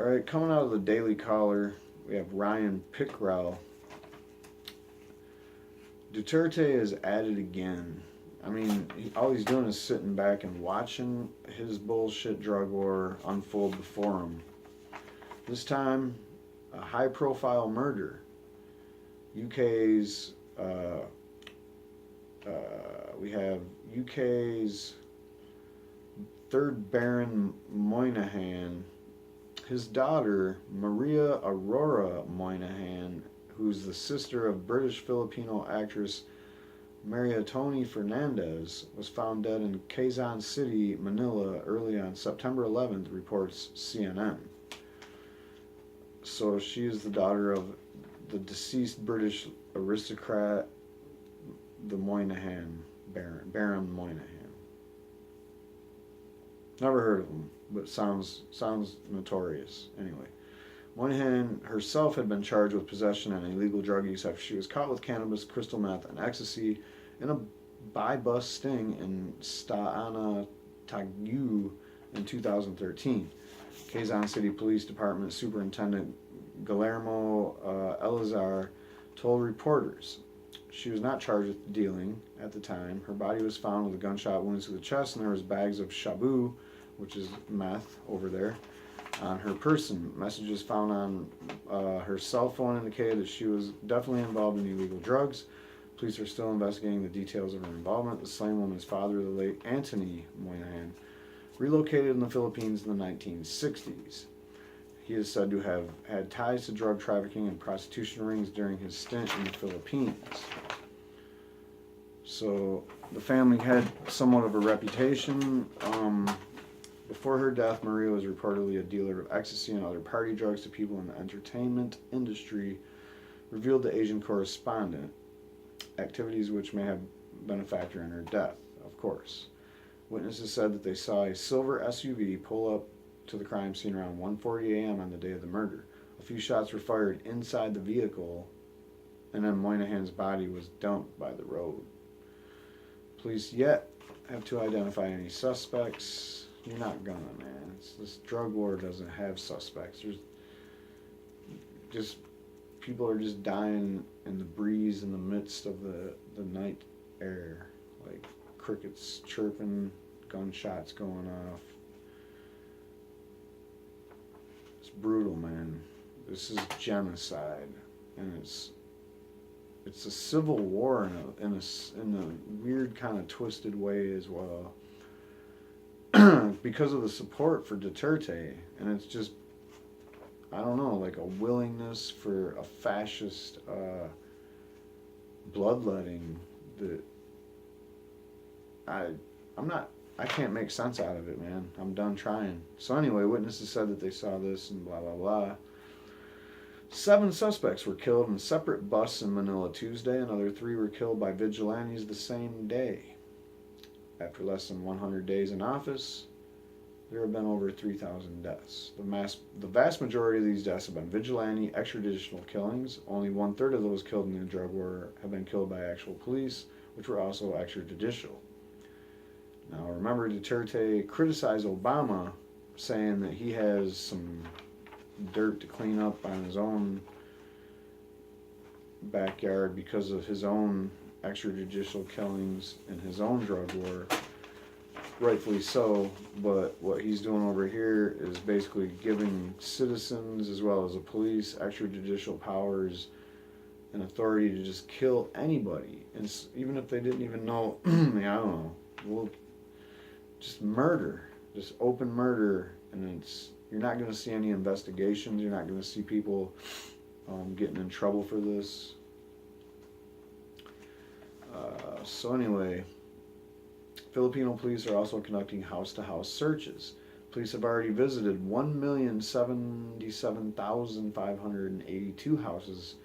All right, coming out of the Daily Caller, we have Ryan Pickrell. Duterte is at it again. I mean, all he's doing is sitting back and watching his bullshit drug war unfold before him. This time, a high-profile murder. UK's we have UK's third Baron Moynihan. His daughter, Maria Aurora Moynihan, who's the sister of British Filipino actress Maria Tony Fernandez, was found dead in Quezon City, Manila, early on September 11th, reports CNN. So she is the daughter of the deceased British aristocrat, the Moynihan, Baron Moynihan. Never heard of him, but sounds notorious. Anyway, Moynihan herself had been charged with possession and illegal drug use after she was caught with cannabis, crystal meth, and ecstasy in a by-bus sting in Staana Tagu in 2013. Quezon City Police Department Superintendent Guillermo Elazar told reporters she was not charged with dealing at the time. Her body was found with gunshot wounds to the chest, and there was bags of shabu, which is meth, over there, on her person. Messages found on her cell phone indicated that she was definitely involved in illegal drugs. Police are still investigating the details of her involvement. The slain woman's father, the late Anthony Moynihan, relocated in the Philippines in the 1960s. He is said to have had ties to drug trafficking and prostitution rings during his stint in the Philippines. So the family had somewhat of a reputation. Before her death, Maria was reportedly a dealer of ecstasy and other party drugs to people in the entertainment industry, revealed the Asian correspondent, activities which may have been a factor in her death, of course. Witnesses said that they saw a silver SUV pull up to the crime scene around 1:40 a.m. on the day of the murder. A few shots were fired inside the vehicle, and then Moynihan's body was dumped by the road. Police yet have to identify any suspects. You're not gonna, man. This drug war doesn't have suspects. There's just people are just dying in the breeze in the midst of the night air, like crickets chirping, gunshots going off. It's brutal, man. This is genocide, and it's a civil war in a weird kind of twisted way as well, because of the support for Duterte, and it's just, I don't know, like a willingness for a fascist bloodletting that I can't make sense out of it, man. I'm done trying. So anyway, witnesses said that they saw this and blah, blah, blah. 7 suspects were killed in a separate bus in Manila Tuesday. Another 3 were killed by vigilantes the same day. After less than 100 days in office, there have been over 3,000 deaths. The vast majority of these deaths have been vigilante extrajudicial killings. Only 1/3 of those killed in the drug war have been killed by actual police, which were also extrajudicial. Now, remember, Duterte criticized Obama, saying that he has some dirt to clean up on his own backyard because of his own extrajudicial killings and his own drug war. Rightfully so, but what he's doing over here is basically giving citizens as well as the police extrajudicial powers and authority to just kill anybody, and even if they didn't even know. I don't know. Well, just murder, just open murder, and you're not going to see any investigations. You're not going to see people getting in trouble for this. So anyway, Filipino police are also conducting house-to-house searches. Police have already visited 1,077,582 houses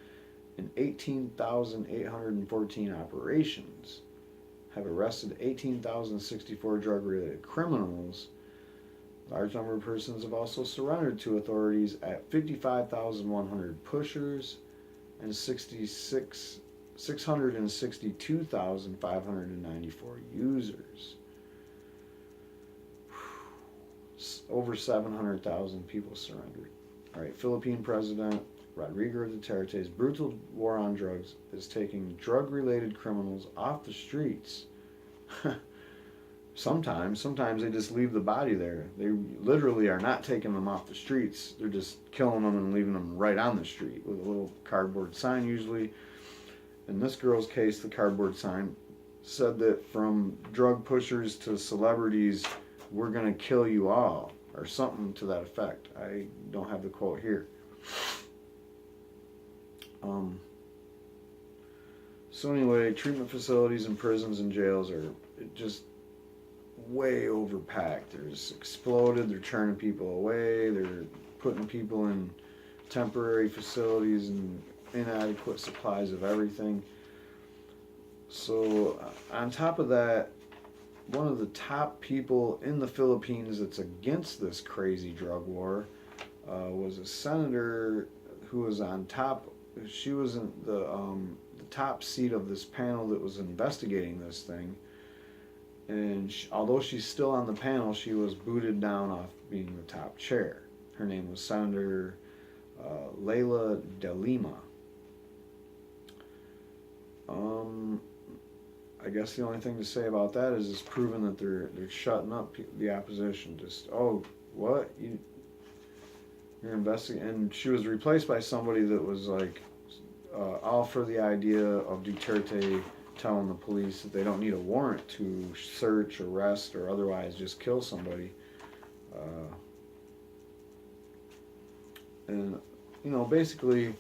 in 18,814 operations, have arrested 18,064 drug-related criminals. A large number of persons have also surrendered to authorities at 55,100 pushers and 662,594 users. Over 700,000 people surrendered. All right, Philippine President Rodrigo Duterte's brutal war on drugs is taking drug-related criminals off the streets. Sometimes they just leave the body there. They literally are not taking them off the streets. They're just killing them and leaving them right on the street with a little cardboard sign usually. In this girl's case, the cardboard sign said that from drug pushers to celebrities, we're going to kill you all, or something to that effect. I don't have the quote here. So anyway, treatment facilities and prisons and jails are just way overpacked. They're just exploded. They're turning people away. They're putting people in temporary facilities and inadequate supplies of everything. So on top of that, one of the top people in the Philippines that's against this crazy drug war was a senator who was on top. She was in the top seat of this panel that was investigating this thing. And although she's still on the panel, she was booted down off being the top chair. Her name was Senator Leila de Lima. I guess the only thing to say about that is it's proven that they're shutting up the opposition. Just, oh, what? You're investigating? And she was replaced by somebody that was like all for the idea of Duterte telling the police that they don't need a warrant to search, arrest, or otherwise just kill somebody. And, you know, basically,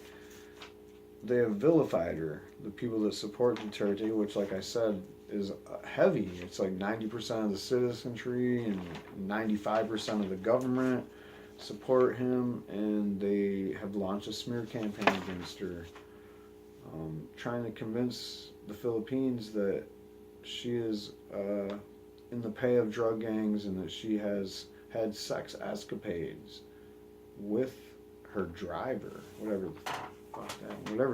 they have vilified her. The people that support Duterte, which, like I said, is heavy. It's like 90% of the citizenry and 95% of the government support him, and they have launched a smear campaign against her, trying to convince the Philippines that she is in the pay of drug gangs and that she has had sex escapades with her driver, whatever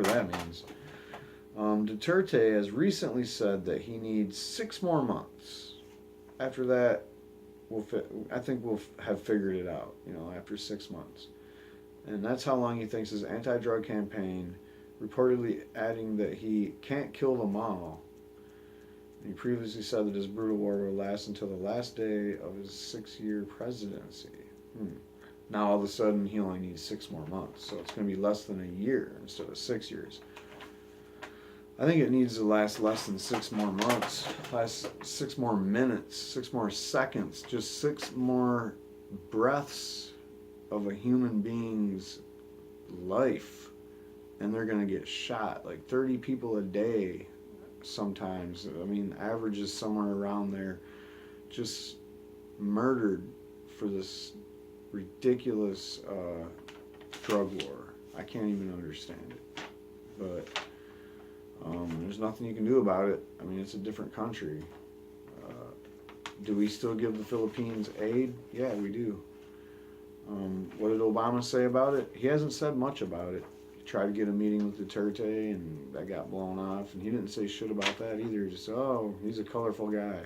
that means. Duterte has recently said that he needs 6 more months. After that, I think we'll have figured it out, you know, after 6 months. And that's how long he thinks his anti-drug campaign, reportedly adding that he can't kill them all. He previously said that his brutal war will last until the last day of his 6-year presidency. Now all of a sudden he only needs 6 more months, so it's going to be less than a year instead of 6 years. I think it needs to last less than 6 more months, last 6 more minutes, 6 more seconds, just 6 more breaths of a human being's life, and they're going to get shot. Like 30 people a day sometimes. I mean, average is somewhere around there, just murdered for this ridiculous drug war. I can't even understand it. But there's nothing you can do about it. I mean, it's a different country. Do we still give the Philippines aid? Yeah, we do. What did Obama say about it? He hasn't said much about it. He tried to get a meeting with Duterte, and that got blown off. And he didn't say shit about that either. He just said, oh, he's a colorful guy.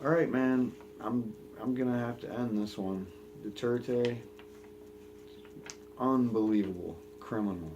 All right, man. I'm gonna have to end this one. Duterte, unbelievable criminal.